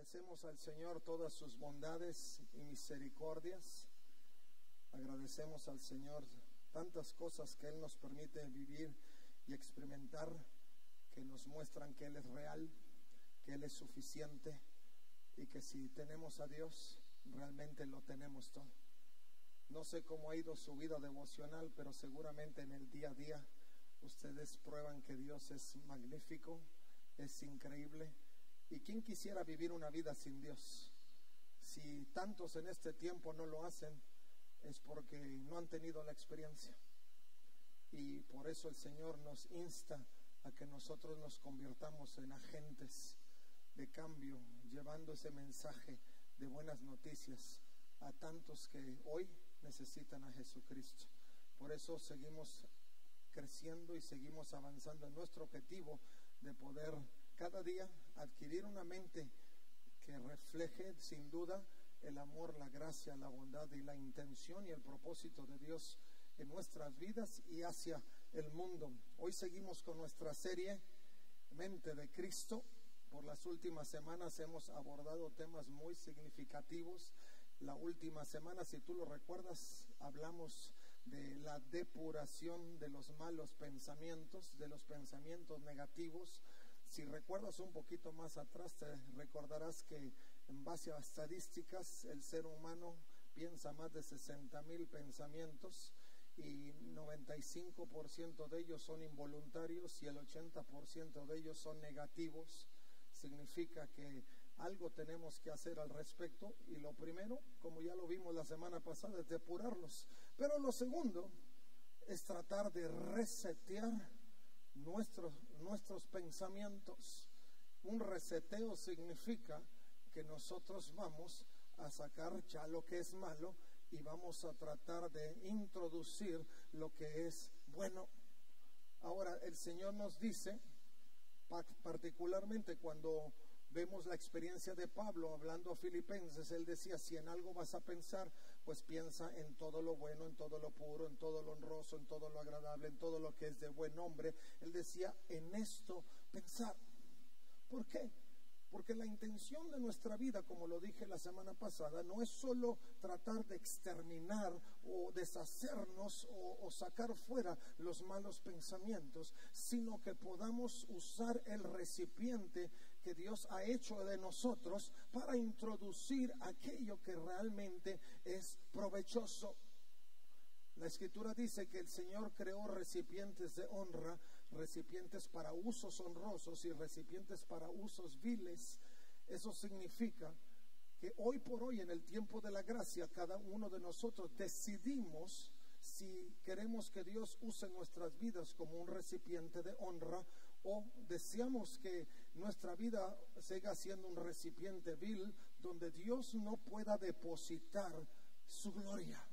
Agradecemos al Señor todas sus bondades y misericordias. Agradecemos al Señor tantas cosas que Él nos permite vivir y experimentar, que nos muestran que Él es real, que Él es suficiente y que si tenemos a Dios, realmente lo tenemos todo. No sé cómo ha ido su vida devocional, pero seguramente en el día a día ustedes prueban que Dios es magnífico, es increíble. ¿Y quién quisiera vivir una vida sin Dios? Si tantos en este tiempo no lo hacen, es porque no han tenido la experiencia. Y por eso el Señor nos insta a que nosotros nos convirtamos en agentes de cambio, llevando ese mensaje de buenas noticias a tantos que hoy necesitan a Jesucristo. Por eso seguimos creciendo y seguimos avanzando en nuestro objetivo de poder cada día adquirir una mente que refleje sin duda el amor, la gracia, la bondad y la intención y el propósito de Dios en nuestras vidas y hacia el mundo. Hoy seguimos con nuestra serie Mente de Cristo. Por las últimas semanas hemos abordado temas muy significativos. La última semana, si tú lo recuerdas, hablamos de la depuración de los malos pensamientos, de los pensamientos negativos. Si recuerdas un poquito más atrás, te recordarás que en base a estadísticas, el ser humano piensa más de 60,000 pensamientos y 95% de ellos son involuntarios y el 80% de ellos son negativos. Significa que algo tenemos que hacer al respecto, y lo primero, como ya lo vimos la semana pasada, es depurarlos. Pero lo segundo es tratar de resetear nuestros pensamientos. Un reseteo significa que nosotros vamos a sacar ya lo que es malo y vamos a tratar de introducir lo que es bueno. Ahora el Señor nos dice, particularmente cuando vemos la experiencia de Pablo hablando a Filipenses, él decía: si en algo vas a pensar, pues piensa en todo lo bueno, en todo lo puro, en todo lo honroso, en todo lo agradable, en todo lo que es de buen nombre. Él decía: en esto pensar. ¿Por qué? Porque la intención de nuestra vida, como lo dije la semana pasada, no es solo tratar de exterminar o deshacernos o sacar fuera los malos pensamientos, sino que podamos usar el recipiente que Dios ha hecho de nosotros para introducir aquello que realmente es provechoso. La Escritura dice que el Señor creó recipientes de honra, recipientes para usos honrosos y recipientes para usos viles. Eso significa que hoy por hoy, en el tiempo de la gracia, cada uno de nosotros decidimos si queremos que Dios use nuestras vidas como un recipiente de honra, o deseamos que nuestra vida siga siendo un recipiente vil donde Dios no pueda depositar su gloria.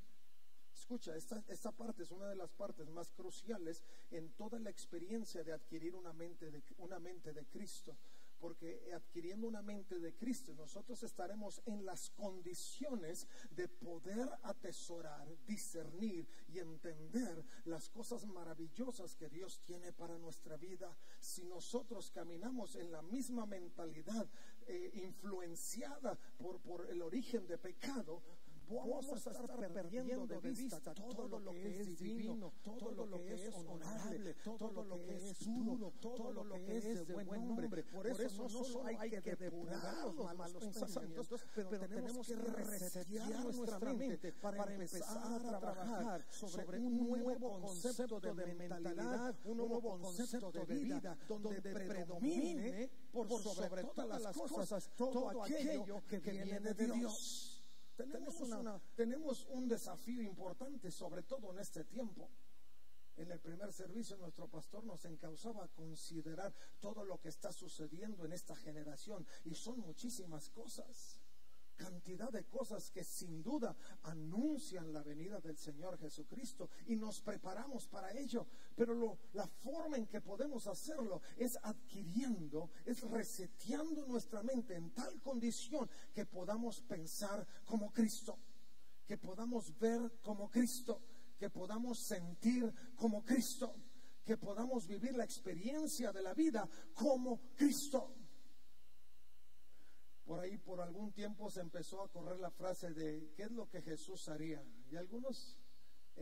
Escucha, esta parte es una de las partes más cruciales en toda la experiencia de adquirir una mente de Cristo, porque adquiriendo una mente de Cristo nosotros estaremos en las condiciones de poder atesorar, discernir y entender las cosas maravillosas que Dios tiene para nuestra vida. Si nosotros caminamos en la misma mentalidad influenciada por el origen de pecado, vamos a estar perdiendo de vista todo lo que es divino, todo lo que es honorable, todo lo que es puro, todo lo que es de buen nombre. Por eso no solo hay que depurar los malos pensamientos, pero tenemos que resetear nuestra mente para empezar a trabajar sobre un nuevo concepto de mentalidad, un nuevo concepto de vida, donde predomine por sobre todas las cosas todo aquello que viene de Dios. Tenemos un desafío importante, sobre todo en este tiempo. En el primer servicio nuestro pastor nos encauzaba a considerar todo lo que está sucediendo en esta generación, y son muchísimas cosas, cantidad de cosas que sin duda anuncian la venida del Señor Jesucristo, y nos preparamos para ello. Pero la forma en que podemos hacerlo es adquiriendo, es reseteando nuestra mente en tal condición que podamos pensar como Cristo, que podamos ver como Cristo, que podamos sentir como Cristo, que podamos vivir la experiencia de la vida como Cristo. Por ahí por algún tiempo se empezó a correr la frase de ¿qué es lo que Jesús haría? Y algunos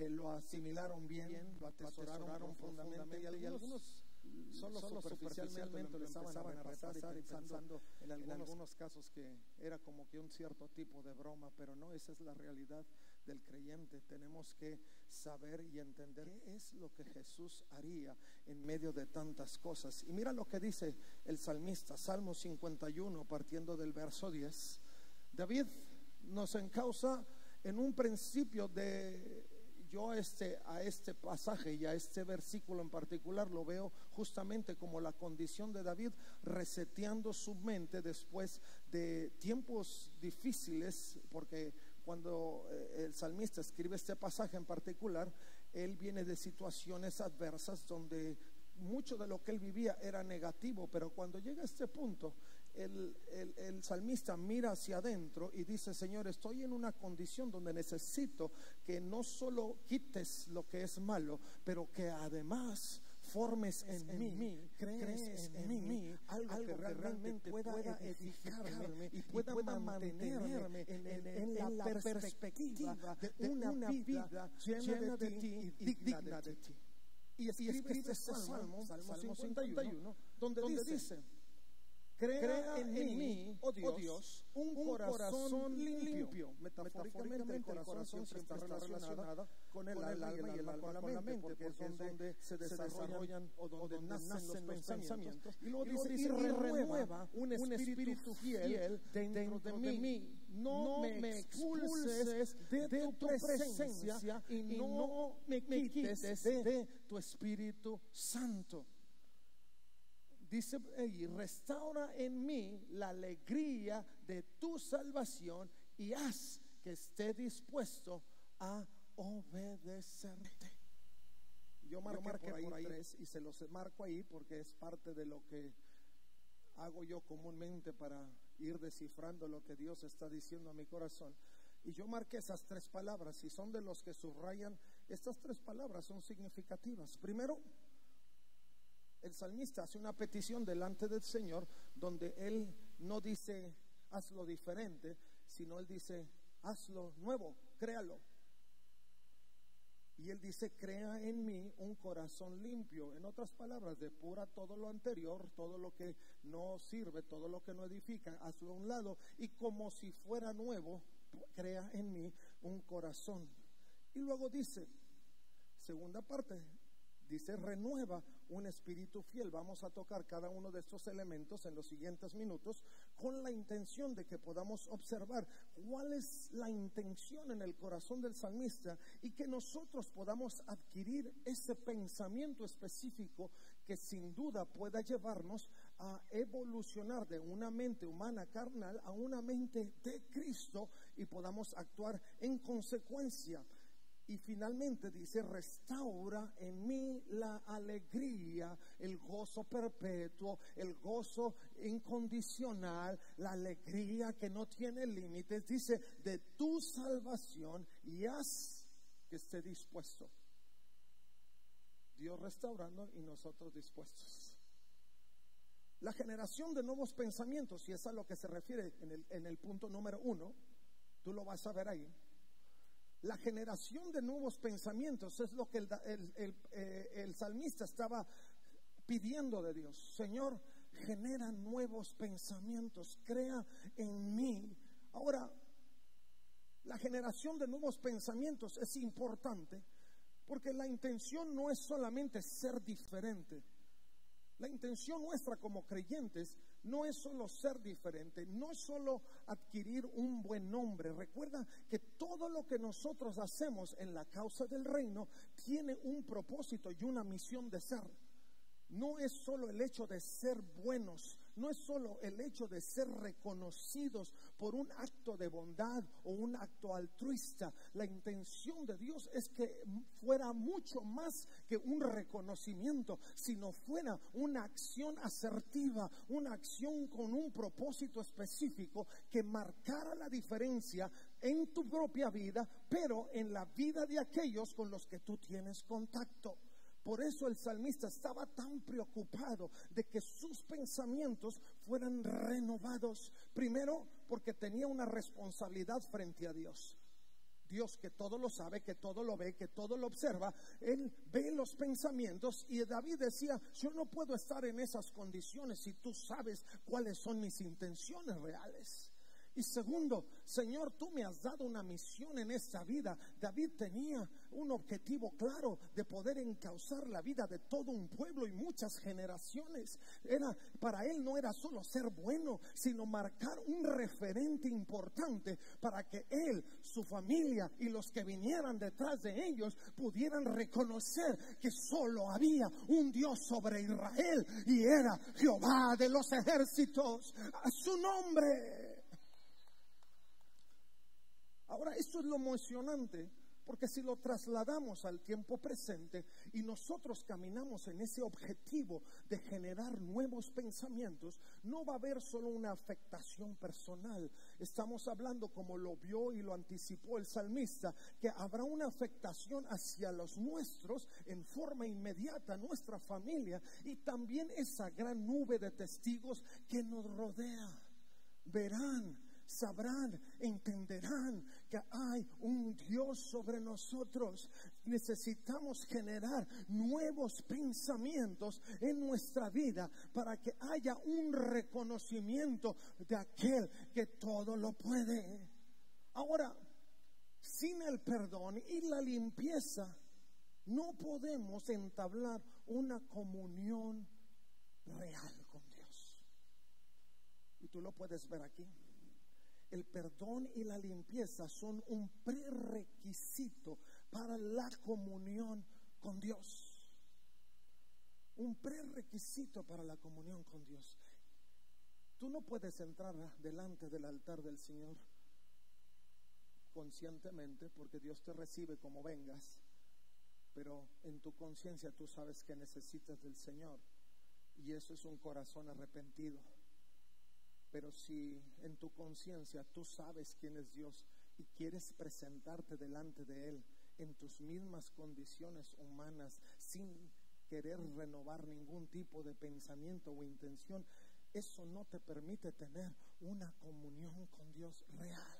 lo asimilaron bien, lo atesoraron profundamente, y algunos solo superficialmente lo empezaban a repasar y pensando en algunos casos que era como que un cierto tipo de broma, pero no, esa es la realidad del creyente. Tenemos que saber y entender qué es lo que Jesús haría en medio de tantas cosas. Y mira lo que dice el salmista, Salmo 51, partiendo del verso 10. David nos encausa en un principio de... Yo a este pasaje y a este versículo en particular lo veo justamente como la condición de David reseteando su mente después de tiempos difíciles, porque cuando el salmista escribe este pasaje en particular, él viene de situaciones adversas donde mucho de lo que él vivía era negativo, pero cuando llega a este punto, el salmista mira hacia adentro y dice: Señor, estoy en una condición donde necesito que no solo quites lo que es malo, pero que además formes en mí, crees en mí algo que realmente pueda edificarme y pueda mantenerme en la perspectiva de una vida llena de ti y digna de ti. Y escribe este Salmo 51, donde dice: crea en mí, oh Dios, un corazón limpio. Metafóricamente el corazón siempre está relacionado con el alma y el alma con la mente, porque es donde se desarrollan o donde nacen los pensamientos. Y luego dice: y renueva un espíritu fiel dentro de mí. No me expulses de tu presencia y no me quites de tu Espíritu Santo. Dice ahí: restaura en mí la alegría de tu salvación y haz que esté dispuesto a obedecerte. Yo marqué por ahí 3 y se los marco ahí porque es parte de lo que hago yo comúnmente para ir descifrando lo que Dios está diciendo a mi corazón. Y yo marqué esas 3 palabras, y son de los que subrayan. Estas 3 palabras son significativas. Primero, el salmista hace una petición delante del Señor, donde él no dice hazlo diferente, sino él dice hazlo nuevo, créalo. Y él dice: crea en mí un corazón limpio. En otras palabras, depura todo lo anterior, todo lo que no sirve, todo lo que no edifica, hazlo a un lado, y como si fuera nuevo, crea en mí un corazón. Y luego dice, segunda parte, dice: renueva un espíritu fiel. Vamos a tocar cada uno de estos elementos en los siguientes minutos, con la intención de que podamos observar cuál es la intención en el corazón del salmista, y que nosotros podamos adquirir ese pensamiento específico que sin duda pueda llevarnos a evolucionar de una mente humana carnal a una mente de Cristo, y podamos actuar en consecuencia. Y finalmente dice: restaura en mí la alegría, el gozo perpetuo, el gozo incondicional, la alegría que no tiene límites. Dice: de tu salvación, y haz que esté dispuesto. Dios restaurando y nosotros dispuestos. La generación de nuevos pensamientos, y es a lo que se refiere en el punto número 1, tú lo vas a ver ahí. La generación de nuevos pensamientos es lo que el salmista estaba pidiendo de Dios. Señor, genera nuevos pensamientos, crea en mí. Ahora, la generación de nuevos pensamientos es importante, porque la intención no es solamente ser diferente. La intención nuestra como creyentes no es solo ser diferente, no es solo adquirir un buen nombre. Recuerda que todo lo que nosotros hacemos en la causa del reino tiene un propósito y una misión de ser. No es solo el hecho de ser buenos, no es solo el hecho de ser reconocidos por un acto de bondad o un acto altruista. La intención de Dios es que fuera mucho más que un reconocimiento, sino fuera una acción asertiva, una acción con un propósito específico que marcara la diferencia en tu propia vida, pero en la vida de aquellos con los que tú tienes contacto. Por eso el salmista estaba tan preocupado de que sus pensamientos fueran renovados. Primero, Porque tenía una responsabilidad frente a Dios. Dios, que todo lo sabe, que todo lo ve, que todo lo observa, Él ve los pensamientos. Y David decía: yo no puedo estar en esas condiciones si tú sabes cuáles son mis intenciones reales. Y segundo, Señor, tú me has dado una misión en esta vida. David tenía un objetivo claro de poder encauzar la vida de todo un pueblo y muchas generaciones. Para él no era solo ser bueno, sino marcar un referente importante para que él, su familia y los que vinieran detrás de ellos pudieran reconocer que solo había un Dios sobre Israel, y era Jehová de los ejércitos, a su nombre. Ahora, esto es lo emocionante, porque si lo trasladamos al tiempo presente y nosotros caminamos en ese objetivo de generar nuevos pensamientos, no va a haber solo una afectación personal. Estamos hablando, como lo vio y lo anticipó el salmista, que habrá una afectación hacia los nuestros en forma inmediata, nuestra familia, y también esa gran nube de testigos que nos rodea. Verán, sabrán, entenderán que hay un Dios sobre nosotros. Necesitamos generar nuevos pensamientos en nuestra vida para que haya un reconocimiento de aquel que todo lo puede. Ahora, sin el perdón y la limpieza, no podemos entablar una comunión real con Dios. Y tú lo puedes ver aquí. El perdón y la limpieza son un prerequisito para la comunión con Dios. Un prerequisito para la comunión con Dios. Tú no puedes entrar delante del altar del Señor conscientemente, porque Dios te recibe como vengas, pero en tu conciencia tú sabes que necesitas del Señor, y eso es un corazón arrepentido. Pero si en tu conciencia tú sabes quién es Dios y quieres presentarte delante de Él en tus mismas condiciones humanas, sin querer renovar ningún tipo de pensamiento o intención, eso no te permite tener una comunión con Dios real.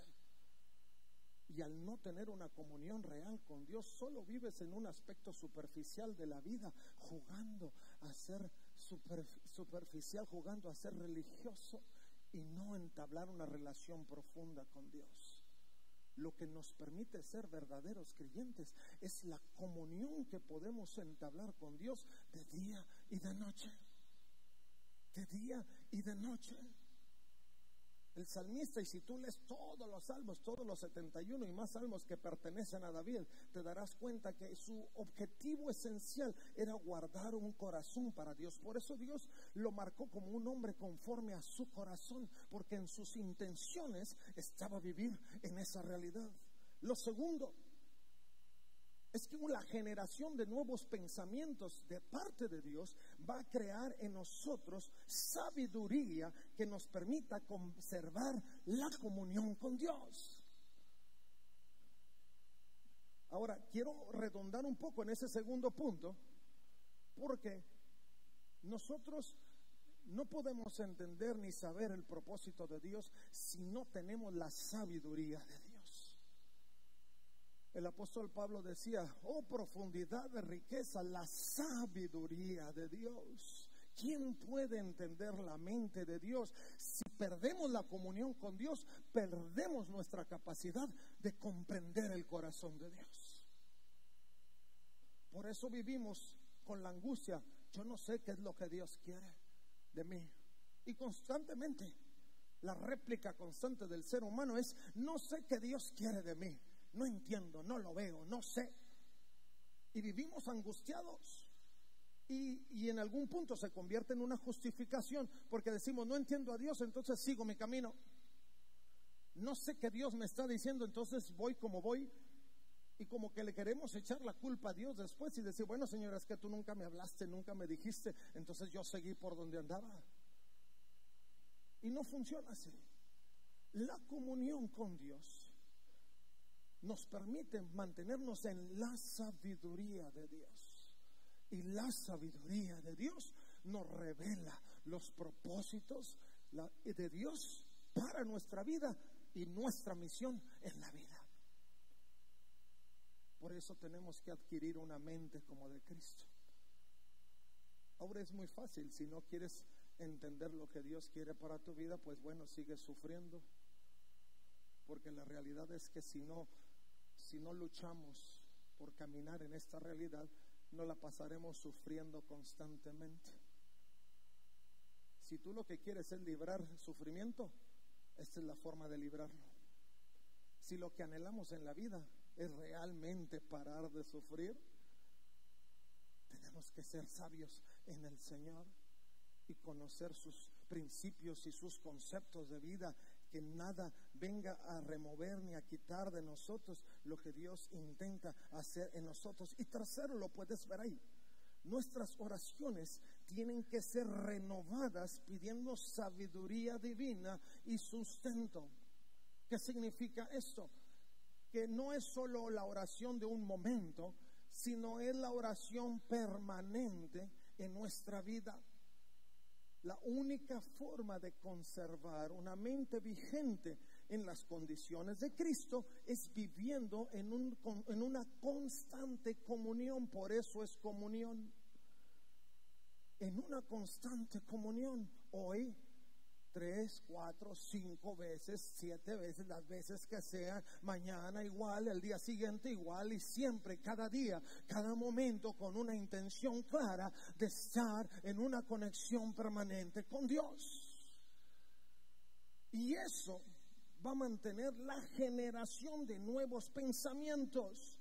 Y al no tener una comunión real con Dios, solo vives en un aspecto superficial de la vida, jugando a ser superficial, jugando a ser religioso, y no entablar una relación profunda con Dios. Lo que nos permite ser verdaderos creyentes es la comunión que podemos entablar con Dios de día y de noche. De día y de noche. El salmista, y si tú lees todos los salmos, todos los 71 y más salmos que pertenecen a David, te darás cuenta que su objetivo esencial era guardar un corazón para Dios. Por eso Dios lo marcó como un hombre conforme a su corazón, porque en sus intenciones estaba vivir en esa realidad. Lo segundo es que la generación de nuevos pensamientos de parte de Dios va a crear en nosotros sabiduría que nos permita conservar la comunión con Dios. Ahora, quiero redundar un poco en ese segundo punto, porque nosotros no podemos entender ni saber el propósito de Dios si no tenemos la sabiduría de Dios. El apóstol Pablo decía: oh, profundidad de riqueza, la sabiduría de Dios. ¿Quién puede entender la mente de Dios? Si perdemos la comunión con Dios, perdemos nuestra capacidad de comprender el corazón de Dios. Por eso vivimos con la angustia: yo no sé qué es lo que Dios quiere de mí. Y constantemente, la réplica constante del ser humano es: no sé qué Dios quiere de mí. No entiendo, no lo veo, no sé. Y vivimos angustiados. Y en algún punto se convierte en una justificación, porque decimos: no entiendo a Dios, entonces sigo mi camino. No sé qué Dios me está diciendo, entonces voy como voy. Y como que le queremos echar la culpa a Dios después y decir: bueno, Señor, es que tú nunca me hablaste, nunca me dijiste, entonces yo seguí por donde andaba. Y no funciona así. La comunión con Dios nos permite mantenernos en la sabiduría de Dios. Y la sabiduría de Dios nos revela los propósitos de Dios para nuestra vida y nuestra misión en la vida. Por eso tenemos que adquirir una mente como de Cristo. Ahora es muy fácil, si no quieres entender lo que Dios quiere para tu vida, pues bueno, sigues sufriendo, porque la realidad es que si no luchamos por caminar en esta realidad, no la pasaremos sufriendo constantemente. Si tú lo que quieres es librar sufrimiento, esta es la forma de librarlo. Si lo que anhelamos en la vida es realmente parar de sufrir, tenemos que ser sabios en el Señor y conocer sus principios y sus conceptos de vida, que nada venga a remover ni a quitar de nosotros lo que Dios intenta hacer en nosotros. Y tercero, lo puedes ver ahí, nuestras oraciones tienen que ser renovadas pidiendo sabiduría divina y sustento. ¿Qué significa esto? Que no es solo la oración de un momento, sino es la oración permanente en nuestra vida. La única forma de conservar una mente vigente en las condiciones de Cristo es viviendo en una constante comunión. Por eso es comunión. En una constante comunión. Hoy 3, 4, 5 veces, 7 veces, las veces que sean, mañana igual, el día siguiente igual, y siempre, cada día, cada momento, con una intención clara de estar en una conexión permanente con Dios. Y eso va a mantener la generación de nuevos pensamientos,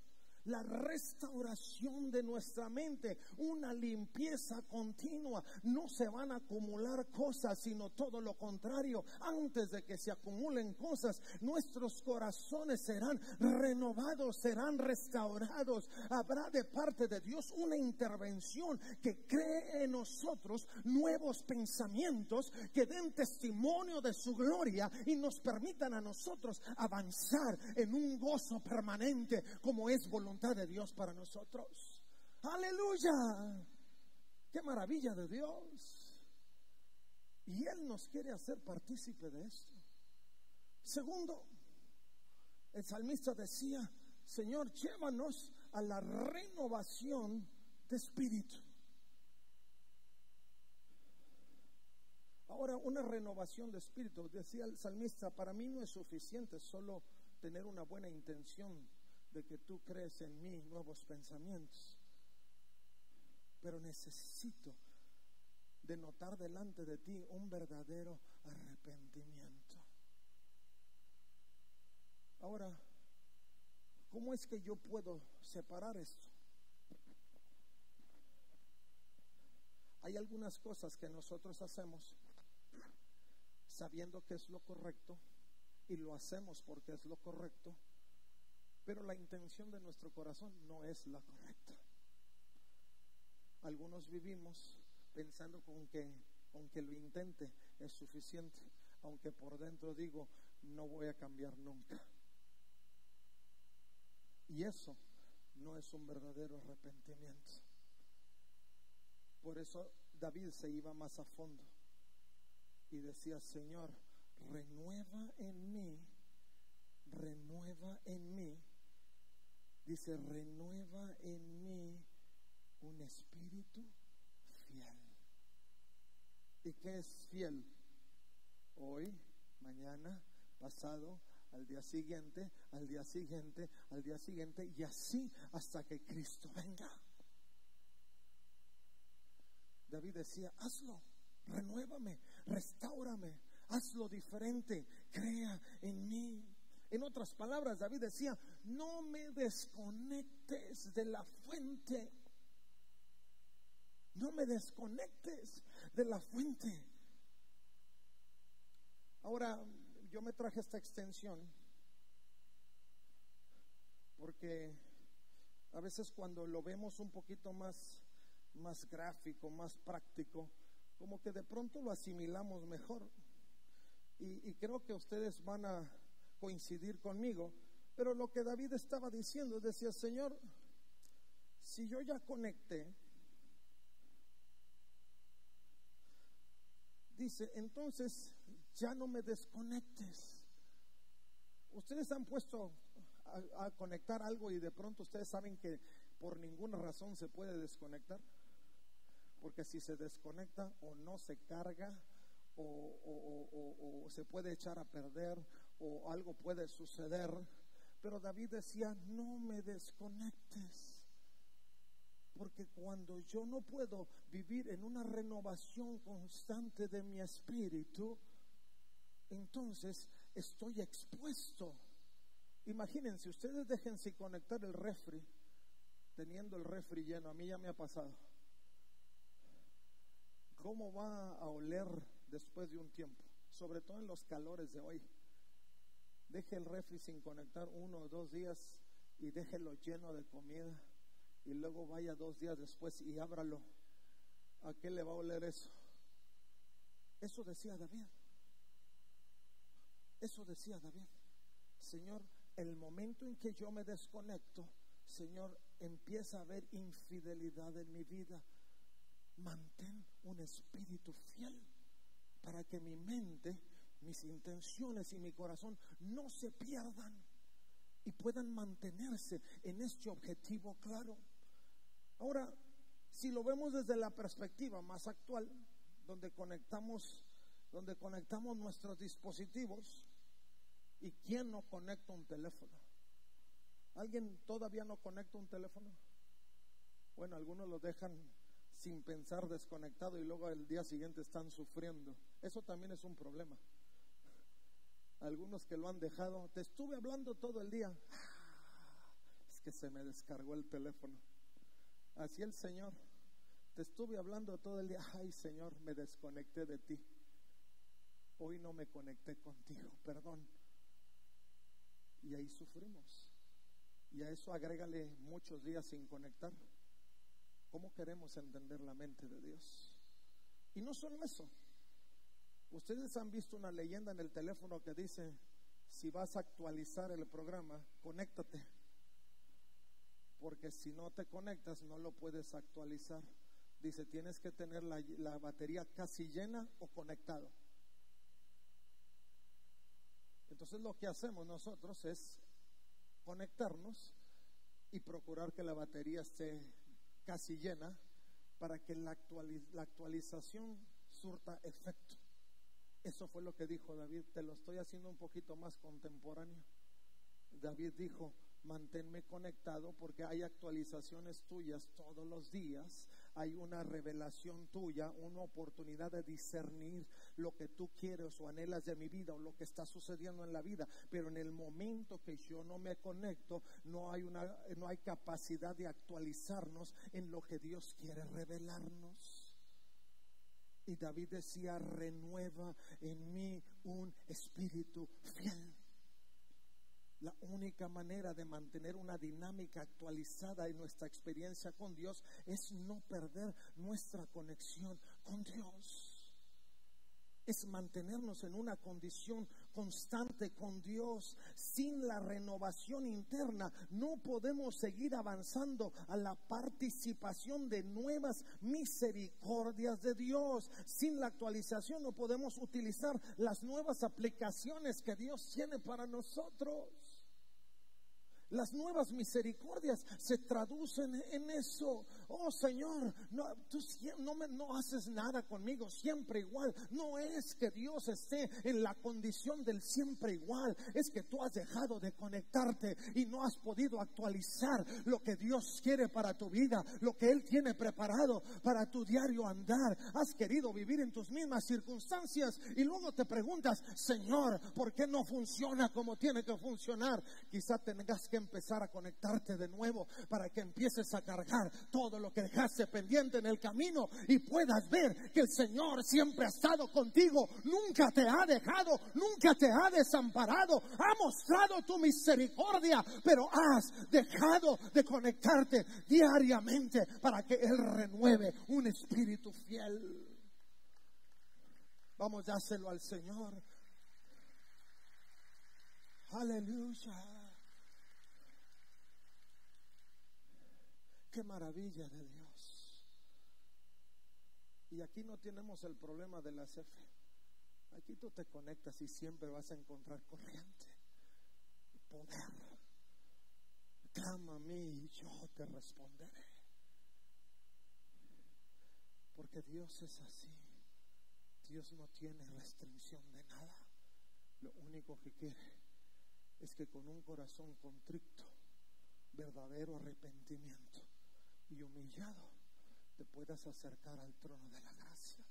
la restauración de nuestra mente, una limpieza continua. No se van a acumular cosas, sino todo lo contrario. Antes de que se acumulen cosas, nuestros corazones serán renovados, serán restaurados. Habrá de parte de Dios una intervención que cree en nosotros nuevos pensamientos que den testimonio de su gloria y nos permitan a nosotros avanzar en un gozo permanente, como es voluntad de Dios para nosotros. Aleluya, qué maravilla de Dios. Y Él nos quiere hacer partícipe de esto. Segundo, el salmista decía: Señor, llévanos a la renovación de espíritu. Ahora, una renovación de espíritu, decía el salmista, para mí no es suficiente solo tener una buena intención de que tú crees en mí nuevos pensamientos, pero necesito de notar delante de ti un verdadero arrepentimiento. Ahora, ¿cómo es que yo puedo separar esto? Hay algunas cosas que nosotros hacemos sabiendo que es lo correcto y lo hacemos porque es lo correcto, pero la intención de nuestro corazón no es la correcta. Algunos vivimos pensando con que lo intente es suficiente, aunque por dentro digo, no voy a cambiar nunca. Y eso no es un verdadero arrepentimiento. Por eso David se iba más a fondo y decía: Señor, renueva en mí, dice, renueva en mí un espíritu fiel. ¿Y qué es fiel? Hoy, mañana, pasado, al día siguiente, al día siguiente, al día siguiente, y así hasta que Cristo venga. David decía: hazlo, renuévame, restáurame, hazlo diferente, crea en mí. En otras palabras, David decía: no me desconectes de la fuente, no me desconectes de la fuente. Ahora, yo me traje esta extensión porque a veces cuando lo vemos un poquito más gráfico, más práctico, como que de pronto lo asimilamos mejor. Y creo que ustedes van a coincidir conmigo. Pero lo que David estaba diciendo, decía: Señor, si yo ya conecté, dice, entonces ya no me desconectes. Ustedes han puesto a conectar algo y de pronto ustedes saben que por ninguna razón se puede desconectar, porque si se desconecta o no se carga o se puede echar a perder o algo puede suceder. Pero David decía: no me desconectes, porque cuando yo no puedo vivir en una renovación constante de mi espíritu, entonces estoy expuesto. Imagínense, ustedes dejen sin conectar el refri, teniendo el refri lleno. A mí ya me ha pasado. ¿Cómo va a oler después de un tiempo? Sobre todo en los calores de hoy. Deje el refri sin conectar 1 o 2 días y déjelo lleno de comida, y luego vaya 2 días después y ábralo. ¿A qué le va a oler eso? Eso decía David. Eso decía David. Señor, el momento en que yo me desconecto, Señor, empieza a haber infidelidad en mi vida. Mantén un espíritu fiel para que mi mente, mis intenciones y mi corazón no se pierdan y puedan mantenerse en este objetivo claro. Ahora, si lo vemos desde la perspectiva más actual, donde conectamos nuestros dispositivos, ¿y quién no conecta un teléfono? ¿Alguien todavía no conecta un teléfono? Bueno, algunos lo dejan sin pensar desconectado y luego al día siguiente están sufriendo. Eso también es un problema. Algunos que lo han dejado: te estuve hablando todo el día, es que se me descargó el teléfono. Así el Señor: te estuve hablando todo el día, ay Señor, me desconecté de ti, hoy no me conecté contigo, perdón. Y ahí sufrimos. Y a eso agrégale muchos días sin conectar. ¿Cómo queremos entender la mente de Dios? Y no solo eso. Ustedes han visto una leyenda en el teléfono que dice: si vas a actualizar el programa, conéctate, porque si no te conectas no lo puedes actualizar. Dice, tienes que tener la batería casi llena o conectado. Entonces lo que hacemos nosotros es conectarnos y procurar que la batería esté casi llena para que la actualización surta efecto. Eso fue lo que dijo David. Te lo estoy haciendo un poquito más contemporáneo. David dijo: manténme conectado, porque hay actualizaciones tuyas todos los días, hay una revelación tuya, una oportunidad de discernir lo que tú quieres o anhelas de mi vida o lo que está sucediendo en la vida. Pero en el momento que yo no me conecto, no hay capacidad de actualizarnos en lo que Dios quiere revelarnos. Y David decía: renueva en mí un espíritu fiel. La única manera de mantener una dinámica actualizada en nuestra experiencia con Dios es no perder nuestra conexión con Dios. Es mantenernos en una condición constante con Dios. Sin la renovación interna no podemos seguir avanzando a la participación de nuevas misericordias de Dios. Sin la actualización no podemos utilizar las nuevas aplicaciones que Dios tiene para nosotros. Las nuevas misericordias se traducen en eso. Oh Señor, tú no haces nada conmigo siempre igual. No es que Dios esté en la condición del siempre igual, es que tú has dejado de conectarte y no has podido actualizar lo que Dios quiere para tu vida, lo que Él tiene preparado para tu diario andar. Has querido vivir en tus mismas circunstancias y luego te preguntas: Señor, ¿por qué no funciona como tiene que funcionar? Quizá tengas que empezar a conectarte de nuevo para que empieces a cargar todo lo que dejaste pendiente en el camino y puedas ver que el Señor siempre ha estado contigo, nunca te ha dejado, nunca te ha desamparado, ha mostrado tu misericordia, pero has dejado de conectarte diariamente para que Él renueve un espíritu fiel. Vamos, dáselo al Señor. Aleluya. Qué maravilla de Dios. Y aquí no tenemos el problema de la CFE. Aquí tú te conectas y siempre vas a encontrar corriente, poder. Clama a mí y yo te responderé. Porque Dios es así. Dios no tiene restricción de nada. Lo único que quiere es que con un corazón contrito, verdadero arrepentimiento y humillado, te puedas acercar al trono de la gracia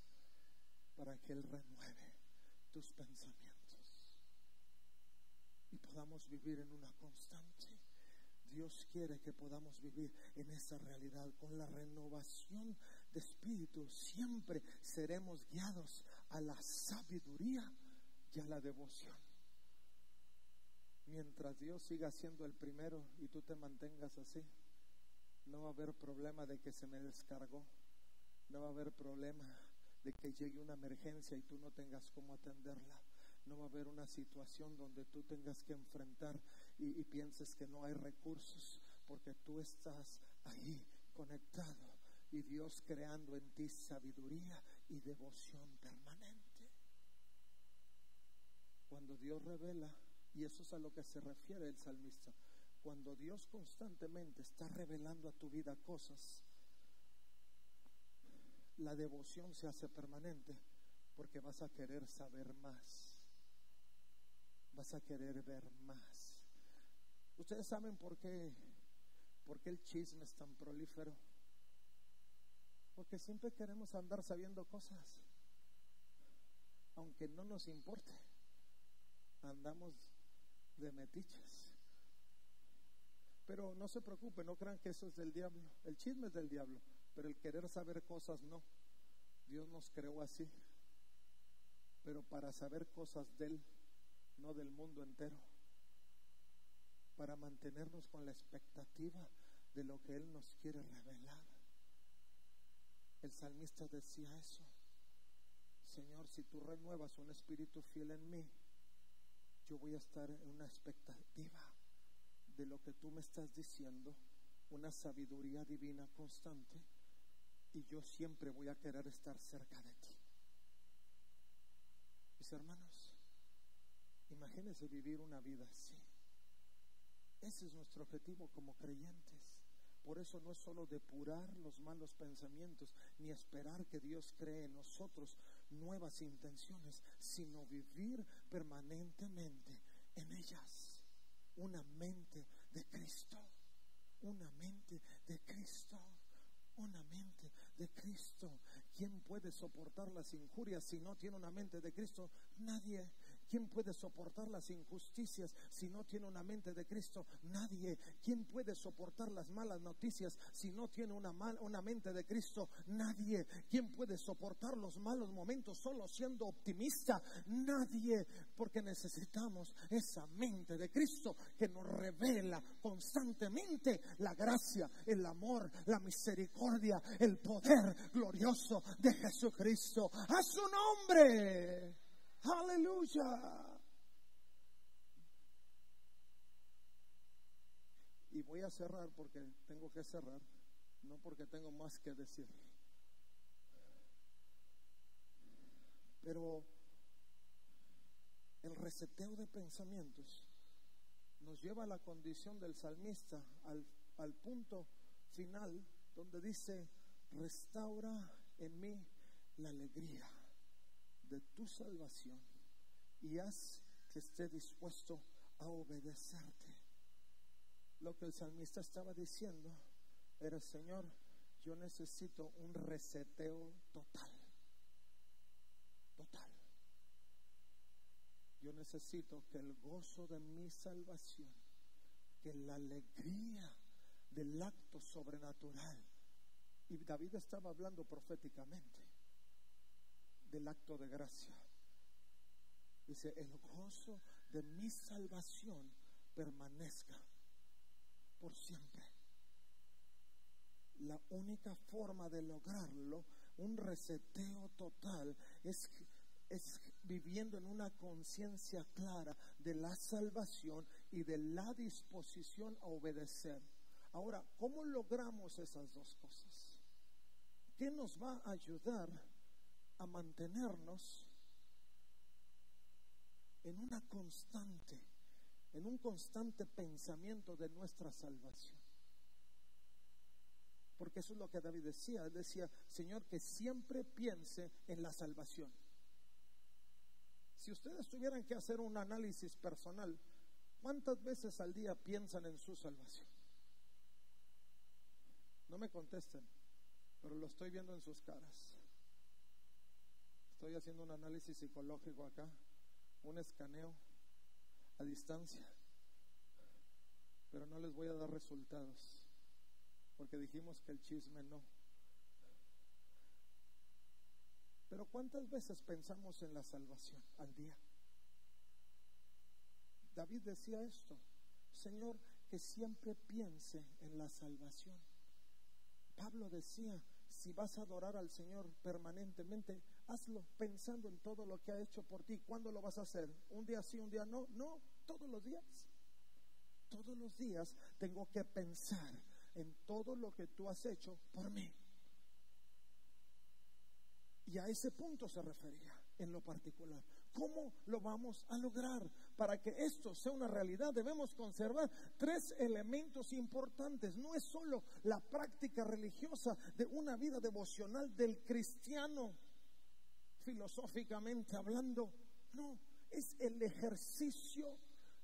para que Él renueve tus pensamientos y podamos vivir en una constante. Dios quiere que podamos vivir en esa realidad. Con la renovación de espíritu siempre seremos guiados a la sabiduría y a la devoción. Mientras Dios siga siendo el primero y tú te mantengas así, no va a haber problema de que se me descargó, no va a haber problema de que llegue una emergencia y tú no tengas cómo atenderla, no va a haber una situación donde tú tengas que enfrentar y pienses que no hay recursos, porque tú estás ahí conectado y Dios creando en ti sabiduría y devoción permanente. Cuando Dios revela, y eso es a lo que se refiere el salmista, cuando Dios constantemente está revelando a tu vida cosas, la devoción se hace permanente, porque vas a querer saber más, vas a querer ver más. Ustedes saben por qué el chisme es tan prolífero, porque siempre queremos andar sabiendo cosas, aunque no nos importe, andamos de metiches. Pero no se preocupen, no crean que eso es del diablo. El chisme es del diablo, pero el querer saber cosas no. Dios nos creó así, pero para saber cosas de Él, no del mundo entero, para mantenernos con la expectativa de lo que Él nos quiere revelar. El salmista decía eso: Señor, si tú renuevas un espíritu fiel en mí, yo voy a estar en una expectativa de lo que tú me estás diciendo, una sabiduría divina constante, y yo siempre voy a querer estar cerca de ti. Mis hermanos, imagínense vivir una vida así. Ese es nuestro objetivo como creyentes. Por eso no es solo depurar los malos pensamientos, ni esperar que Dios cree en nosotros nuevas intenciones, sino vivir permanentemente en ellas. Una mente de Cristo, una mente de Cristo, una mente de Cristo. ¿Quién puede soportar las injurias si no tiene una mente de Cristo? Nadie. ¿Quién puede soportar las injusticias si no tiene una mente de Cristo? Nadie. ¿Quién puede soportar las malas noticias si no tiene una mente de Cristo? Nadie. ¿Quién puede soportar los malos momentos solo siendo optimista? Nadie. Porque necesitamos esa mente de Cristo que nos revela constantemente la gracia, el amor, la misericordia, el poder glorioso de Jesucristo. ¡A su nombre! ¡Aleluya! Y voy a cerrar porque tengo que cerrar, no porque tengo más que decir. Pero el reseteo de pensamientos nos lleva a la condición del salmista, al punto final donde dice: restaura en mí la alegría de tu salvación y haz que esté dispuesto a obedecerte. Lo que el salmista estaba diciendo era: Señor, yo necesito un reseteo total. Yo necesito que el gozo de mi salvación, que la alegría del acto sobrenatural, y David estaba hablando proféticamente del acto de gracia. Dice: el gozo de mi salvación permanezca por siempre. La única forma de lograrlo, un reseteo total, es viviendo en una conciencia clara de la salvación y de la disposición a obedecer. Ahora, ¿cómo logramos esas dos cosas? ¿Qué nos va a ayudar a mantenernos en un constante pensamiento de nuestra salvación. Porque eso es lo que David decía. Él decía: Señor, que siempre piense en la salvación. Si ustedes tuvieran que hacer un análisis personal, ¿cuántas veces al día piensan en su salvación? No me contesten, pero lo estoy viendo en sus caras. Estoy haciendo un análisis psicológico acá, un escaneo a distancia, pero no les voy a dar resultados, porque dijimos que el chisme no. Pero ¿cuántas veces pensamos en la salvación al día? David decía esto: Señor, que siempre piense en la salvación. Pablo decía: si vas a adorar al Señor permanentemente, hazlo pensando en todo lo que ha hecho por ti. ¿Cuándo lo vas a hacer? ¿Un día sí, un día no? No, todos los días. Todos los días tengo que pensar en todo lo que tú has hecho por mí. Y a ese punto se refería en lo particular. ¿Cómo lo vamos a lograr? Para que esto sea una realidad, debemos conservar 3 elementos importantes. No es solo la práctica religiosa de una vida devocional del cristiano, filosóficamente hablando. No, es el ejercicio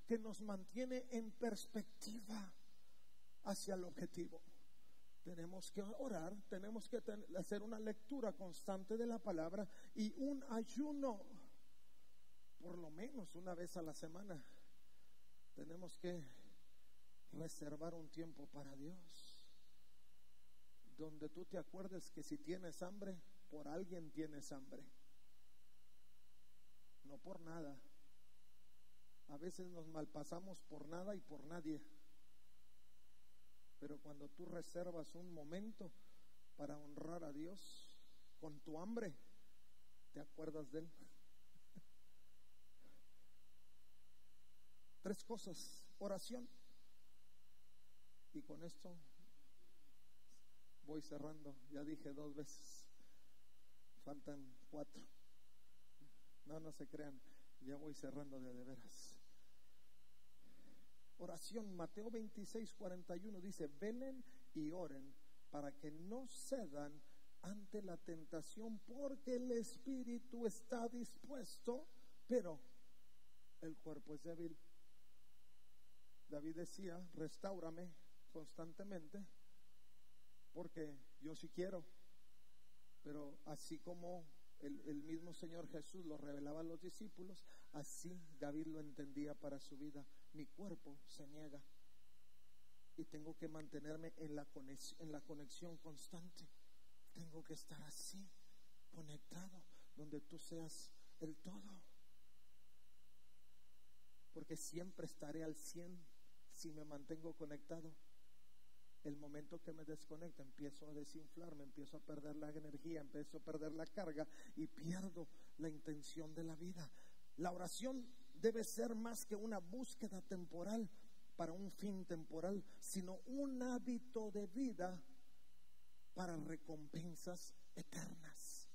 que nos mantiene en perspectiva hacia el objetivo. Tenemos que orar, tenemos que hacer una lectura constante de la palabra y un ayuno, por lo menos una vez a la semana. Tenemos que reservar un tiempo para Dios, donde tú te acuerdes que si tienes hambre, por alguien tienes hambre, no por nada. A veces nos malpasamos por nada y por nadie. Pero cuando tú reservas un momento para honrar a Dios con tu hambre, te acuerdas de Él. 3 cosas: oración. Y con esto voy cerrando. Ya dije 2 veces, faltan 4. No se crean, ya voy cerrando de veras. Oración. Mateo 26:41 dice: velen y oren para que no cedan ante la tentación, porque el espíritu está dispuesto, pero el cuerpo es débil. David decía: restáurame constantemente, porque yo sí quiero. Pero así como el mismo Señor Jesús lo revelaba a los discípulos, así David lo entendía para su vida. Mi cuerpo se niega y tengo que mantenerme en la conexión constante. Tengo que estar así, conectado, donde tú seas el todo, porque siempre estaré al 100 si me mantengo conectado. El momento que me desconecto, empiezo a desinflarme, empiezo a perder la energía, empiezo a perder la carga y pierdo la intención de la vida. La oración debe ser más que una búsqueda temporal para un fin temporal, sino un hábito de vida para recompensas eternas.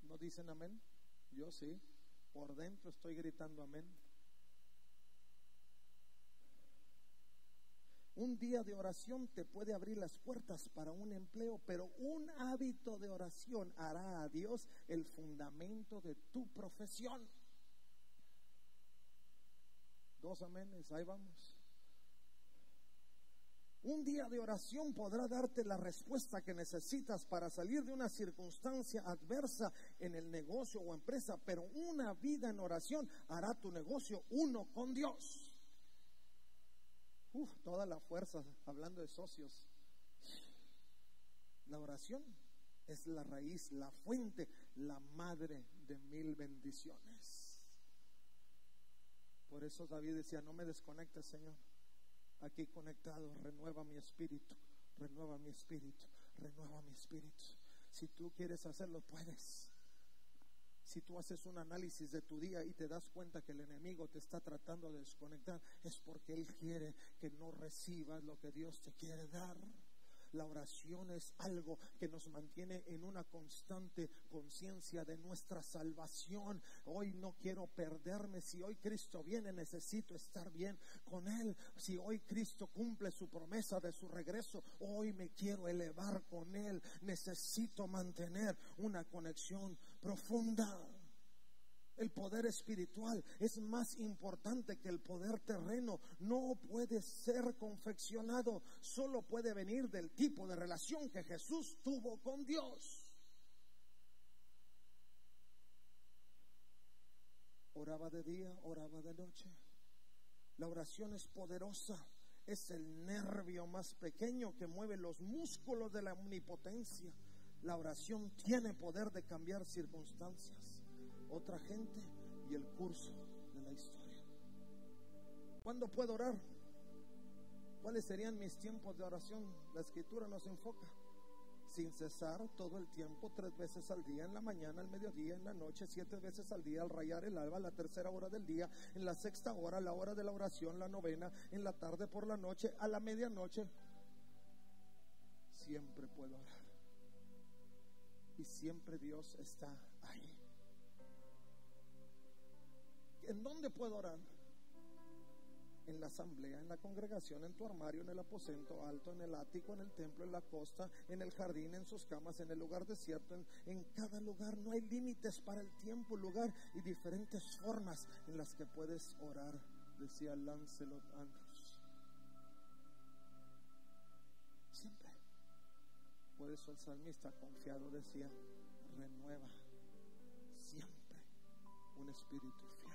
¿No dicen amén? Yo sí, por dentro estoy gritando amén. Un día de oración te puede abrir las puertas para un empleo, pero un hábito de oración hará a Dios el fundamento de tu profesión. 2 aménes, ahí vamos. Un día de oración podrá darte la respuesta que necesitas para salir de una circunstancia adversa en el negocio o empresa, pero una vida en oración hará tu negocio uno con Dios. Toda la fuerza, hablando de socios. La oración es la raíz, la fuente, la madre de 1000 bendiciones. Por eso David decía: no me desconectes, Señor, aquí conectado, renueva mi espíritu, renueva mi espíritu, renueva mi espíritu. Si tú quieres hacerlo, puedes. Si tú haces un análisis de tu día y te das cuenta que el enemigo te está tratando de desconectar, es porque él quiere que no recibas lo que Dios te quiere dar. La oración es algo que nos mantiene en una constante conciencia de nuestra salvación. Hoy no quiero perderme. Si hoy Cristo viene, necesito estar bien con Él. Si hoy Cristo cumple su promesa de su regreso, hoy me quiero elevar con Él. Necesito mantener una conexión profunda. El poder espiritual es más importante que el poder terreno. No puede ser confeccionado. Solo puede venir del tipo de relación que Jesús tuvo con Dios. Oraba de día, oraba de noche. La oración es poderosa. Es el nervio más pequeño que mueve los músculos de la omnipotencia. La oración tiene poder de cambiar circunstancias, otra gente y el curso de la historia. ¿Cuándo puedo orar? ¿Cuáles serían mis tiempos de oración? La Escritura nos enfoca: sin cesar, todo el tiempo, 3 veces al día, en la mañana, al mediodía, en la noche, 7 veces al día, al rayar el alba, a la 3ª hora del día, en la 6ª hora, la hora de la oración, la 9ª, en la tarde, por la noche, a la medianoche. Siempre puedo orar. Y siempre Dios está ahí. ¿En dónde puedo orar? En la asamblea, en la congregación, en tu armario, en el aposento alto, en el ático, en el templo, en la costa, en el jardín, en sus camas, en el lugar desierto, en cada lugar. No hay límites para el tiempo, lugar y diferentes formas en las que puedes orar, decía Lancelot Andrewes. Siempre. Por eso el salmista confiado decía: renueva siempre un espíritu fiel.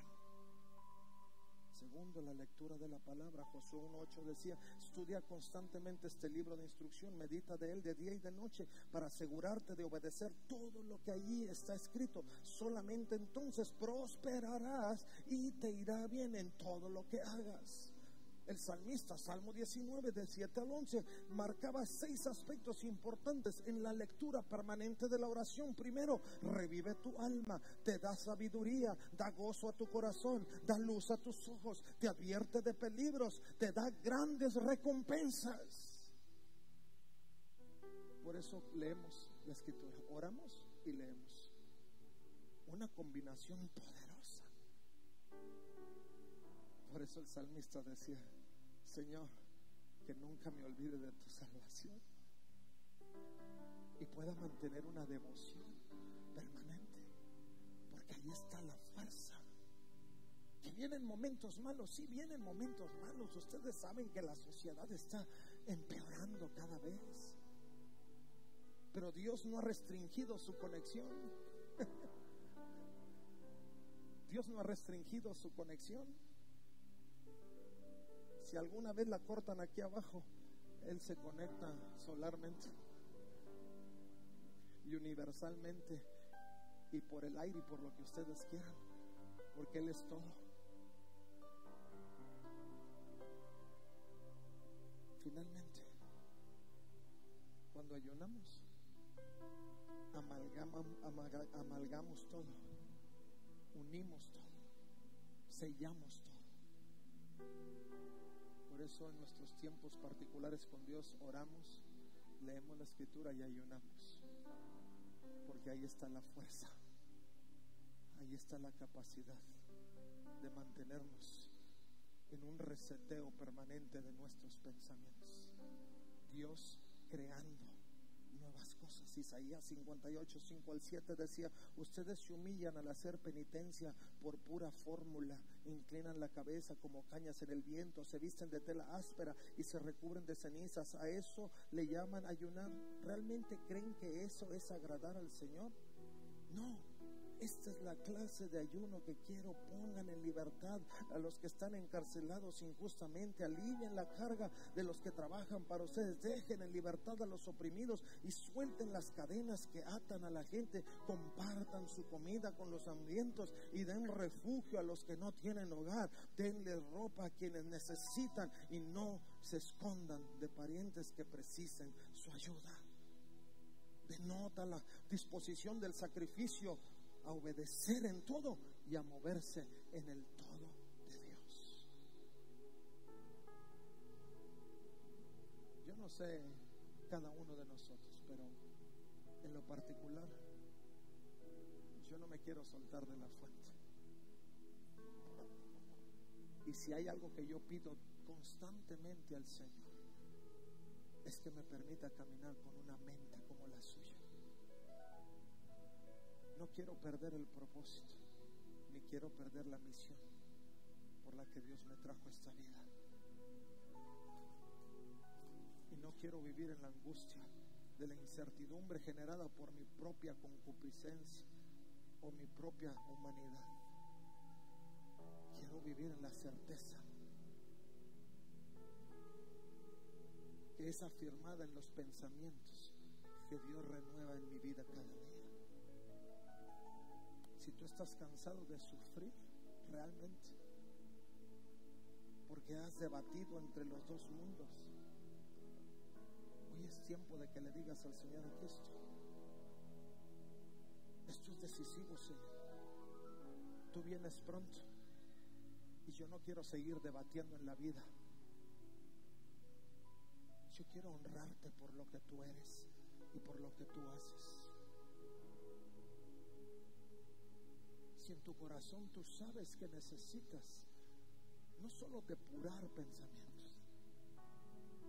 Segundo, la lectura de la palabra. Josué 1:8 decía: estudia constantemente este libro de instrucción, medita de él de día y de noche, para asegurarte de obedecer todo lo que allí está escrito. Solamente entonces prosperarás y te irá bien en todo lo que hagas. El salmista, Salmo 19, del 7 al 11, marcaba 6 aspectos importantes en la lectura permanente de la oración. Primero, revive tu alma, te da sabiduría, da gozo a tu corazón, da luz a tus ojos, te advierte de peligros, te da grandes recompensas. Por eso leemos la Escritura, oramos y leemos. Una combinación poderosa. Por eso el salmista decía: Señor, que nunca me olvide de tu salvación y pueda mantener una devoción permanente, porque ahí está la fuerza. Que vienen momentos malos, sí vienen momentos malos. Ustedes saben que la sociedad está empeorando cada vez, pero Dios no ha restringido su conexión. Dios no ha restringido su conexión. Si alguna vez la cortan aquí abajo, Él se conecta solarmente y universalmente y por el aire y por lo que ustedes quieran, porque Él es todo. Finalmente, cuando ayunamos, amalgamos todo, unimos todo, sellamos todo. Por eso en nuestros tiempos particulares con Dios oramos, leemos la Escritura y ayunamos, porque ahí está la fuerza, ahí está la capacidad de mantenernos en un reseteo permanente de nuestros pensamientos. Dios creando nuevas cosas. Isaías 58, 5 al 7 decía: ustedes se humillan al hacer penitencia por pura fórmula, inclinan la cabeza como cañas en el viento, se visten de tela áspera y se recubren de cenizas. ¿A eso le llaman ayunar? ¿Realmente creen que eso es agradar al Señor? No. Esta es la clase de ayuno que quiero. Pongan en libertad a los que están encarcelados injustamente, alivien la carga de los que trabajan para ustedes, dejen en libertad a los oprimidos y suelten las cadenas que atan a la gente, compartan su comida con los hambrientos y den refugio a los que no tienen hogar, denle ropa a quienes necesitan y no se escondan de parientes que precisen su ayuda. Denota la disposición del sacrificio a obedecer en todo y a moverse en el todo de Dios. Yo no sé cada uno de nosotros, pero en lo particular, yo no me quiero soltar de la fuente. Y si hay algo que yo pido constantemente al Señor, es que me permita caminar con una mente como la suya. No quiero perder el propósito, ni quiero perder la misión por la que Dios me trajo a esta vida. Y no quiero vivir en la angustia de la incertidumbre generada por mi propia concupiscencia o mi propia humanidad. Quiero vivir en la certeza que es afirmada en los pensamientos que Dios renueva en mi vida cada día. Si tú estás cansado de sufrir realmente, porque has debatido entre los dos mundos, hoy es tiempo de que le digas al Señor: aquí estoy. Esto es decisivo, Señor. Tú vienes pronto y yo no quiero seguir debatiendo en la vida. Yo quiero honrarte por lo que tú eres y por lo que tú haces. Si en tu corazón tú sabes que necesitas no solo depurar pensamientos,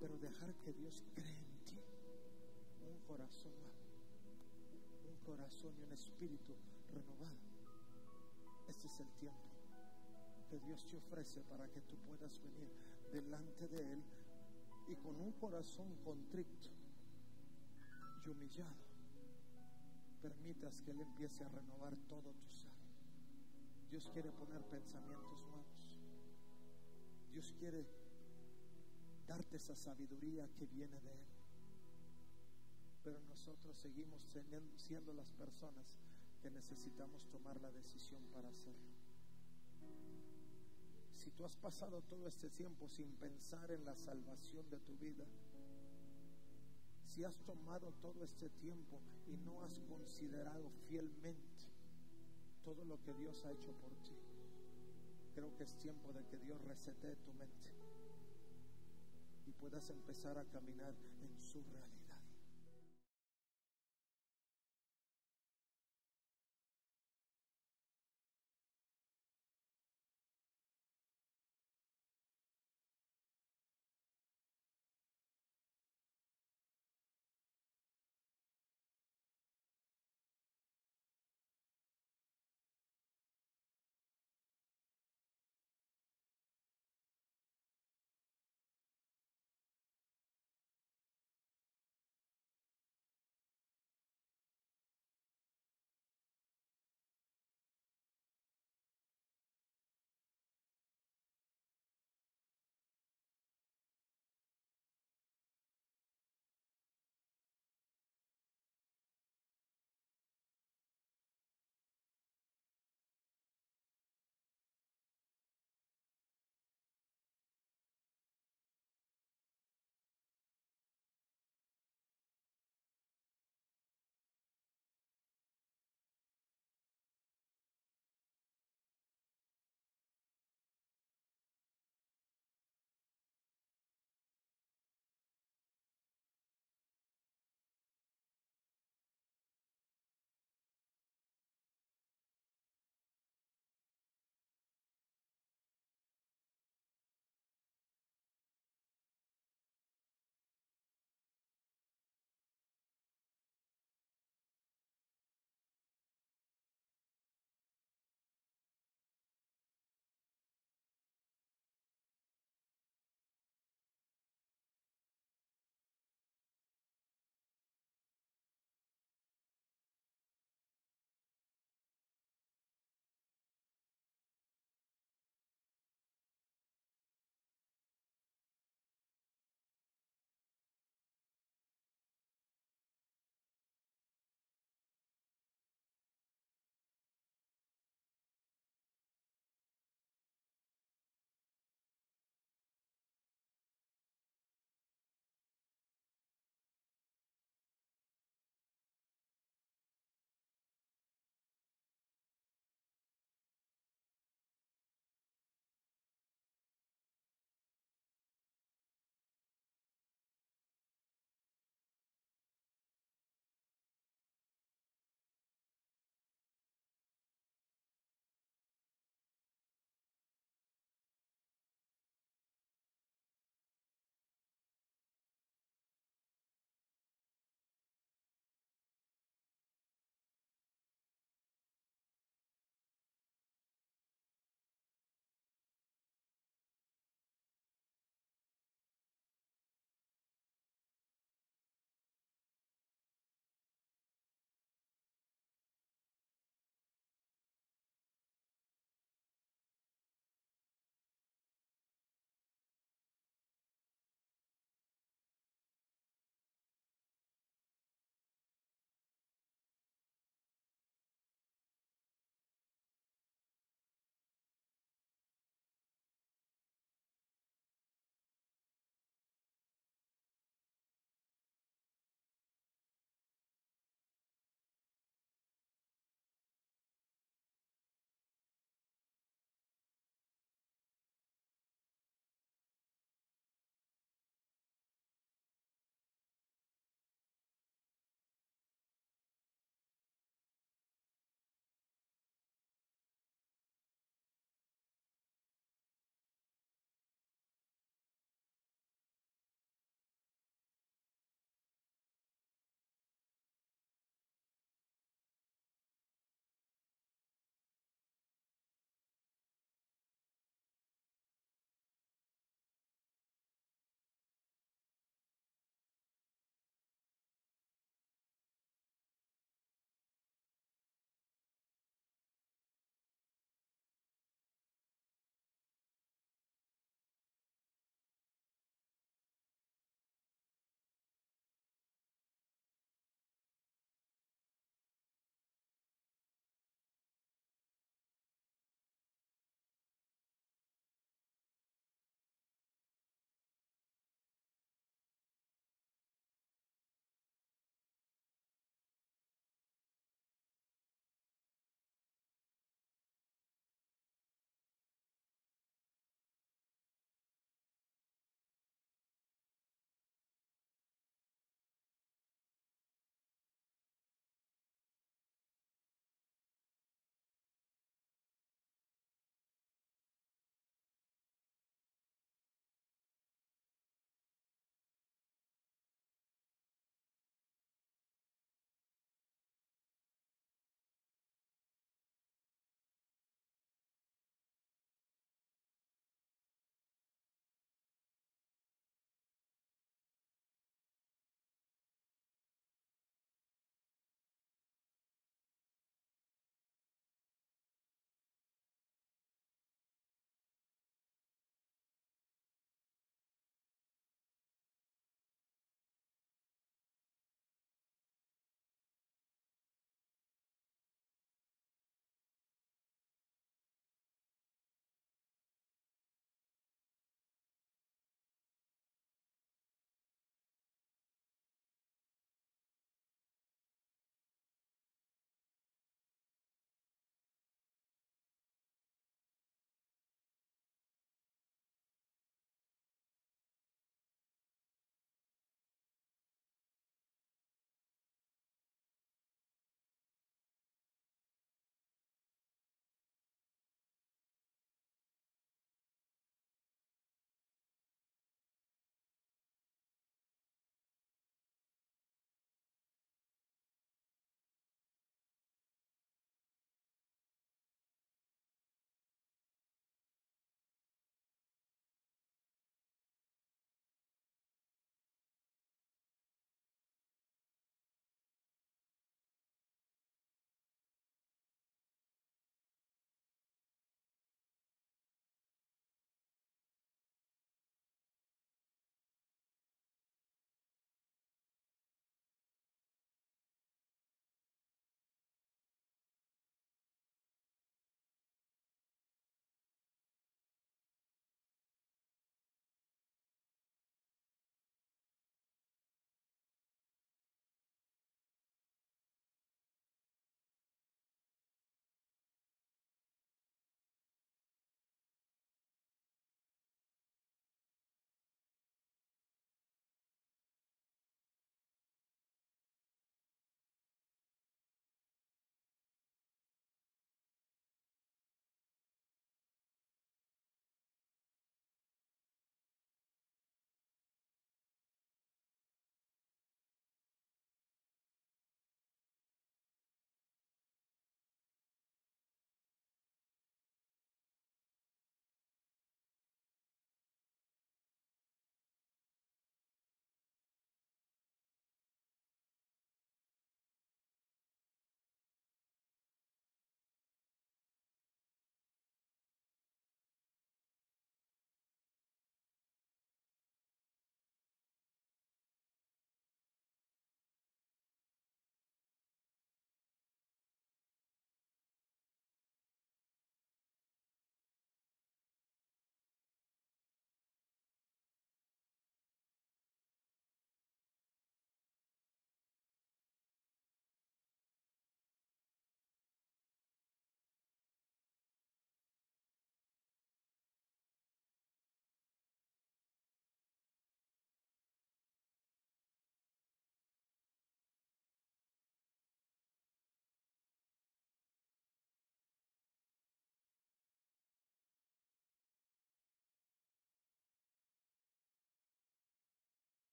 pero dejar que Dios cree en ti un corazón nuevo, un corazón y un espíritu renovado, este es el tiempo que Dios te ofrece para que tú puedas venir delante de Él y con un corazón contrito y humillado permitas que Él empiece a renovar todo tu ser. Dios quiere poner pensamientos nuevos. Dios quiere darte esa sabiduría que viene de Él. Pero nosotros seguimos siendo las personas que necesitamos tomar la decisión para hacerlo. Si tú has pasado todo este tiempo sin pensar en la salvación de tu vida, si has tomado todo este tiempo y no has considerado fielmente todo lo que Dios ha hecho por ti, creo que es tiempo de que Dios resetee tu mente y puedas empezar a caminar en su realidad.